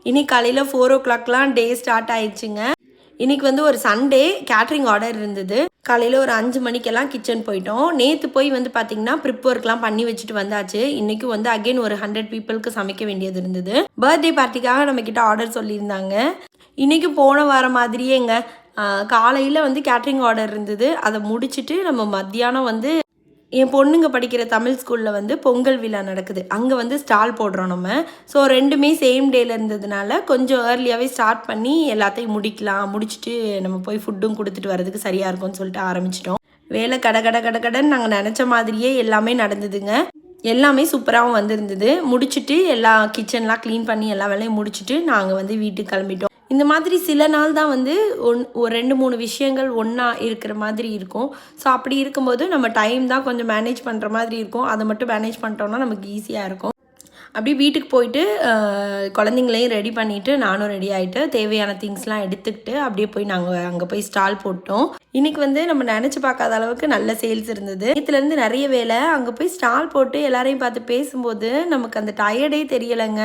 இன்னைக்கு காலையில் 4 o'clockலாம் day start ஆயிடுச்சுங்க. இன்னைக்கு வந்து ஒரு சண்டே கேட்ரிங் ஆர்டர் இருந்தது. காலையில் ஒரு 5 மணிக்கெல்லாம் கிச்சன் போயிட்டோம். நேற்று போய் வந்து பார்த்திங்கன்னா ப்ரிப் ஒர்க்லாம் பண்ணி வச்சுட்டு வந்தாச்சு. இன்றைக்கும் வந்து அகெயின் ஒரு 100 பீப்புளுக்கு சமைக்க வேண்டியது இருந்தது. பர்த்டே பார்ட்டிக்காக நம்மக்கிட்ட ஆர்டர் சொல்லியிருந்தாங்க. இன்றைக்கி போன வாரம் மாதிரியேங்க காலையில் வந்து கேட்ரிங் ஆர்டர் இருந்தது. அதை முடிச்சுட்டு நம்ம மத்தியானம் வந்து என் பொண்ணுங்க படிக்கிற தமிழ் ஸ்கூலில் வந்து பொங்கல் விழா நடக்குது. அங்கே வந்து ஸ்டால் போடுறோம் நம்ம. ஸோ 2மே சேம் டேயில் இருந்ததுனால கொஞ்சம் ஏர்லியாகவே ஸ்டார்ட் பண்ணி எல்லாத்தையும் முடிச்சுட்டு நம்ம போய் ஃபுட்டும் கொடுத்துட்டு வரதுக்கு சரியாக இருக்கும்னு சொல்லிட்டு ஆரம்பிச்சிட்டோம். வேலை கடன்னு நாங்கள் நினச்ச மாதிரியே எல்லாமே நடந்ததுங்க. எல்லாமே சூப்பராகவும் வந்திருந்தது. முடிச்சுட்டு எல்லா கிச்சன்லாம் க்ளீன் பண்ணி எல்லா வேலையும் முடிச்சுட்டு நாங்கள் வந்து வீட்டுக்கு கிளம்பிட்டோம். இந்த மாதிரி சில நாள் தான் வந்து ஒரு 2-3 விஷயங்கள் ஒன்றா இருக்கிற மாதிரி இருக்கும். ஸோ அப்படி இருக்கும்போது நம்ம டைம் தான் கொஞ்சம் மேனேஜ் பண்ணுற மாதிரி இருக்கும். அதை மட்டும் மேனேஜ் பண்ணிட்டோம்னா நமக்கு ஈஸியாக இருக்கும். அப்படி வீட்டுக்கு போயிட்டு குழந்தைங்களையும் ரெடி பண்ணிவிட்டு நானும் ரெடி ஆகிட்டு தேவையான திங்ஸ்லாம் எடுத்துக்கிட்டு அப்படியே போய் நாங்கள் அங்கே போய் ஸ்டால் போட்டோம். இன்றைக்கி வந்து நம்ம நினச்சி பார்க்காத அளவுக்கு நல்ல சேல்ஸ் இருந்தது. இதுலேருந்து நிறைய வேலை. அங்கே போய் ஸ்டால் போட்டு எல்லாரையும் பார்த்து பேசும்போது நமக்கு அந்த டயர்டே தெரியலைங்க.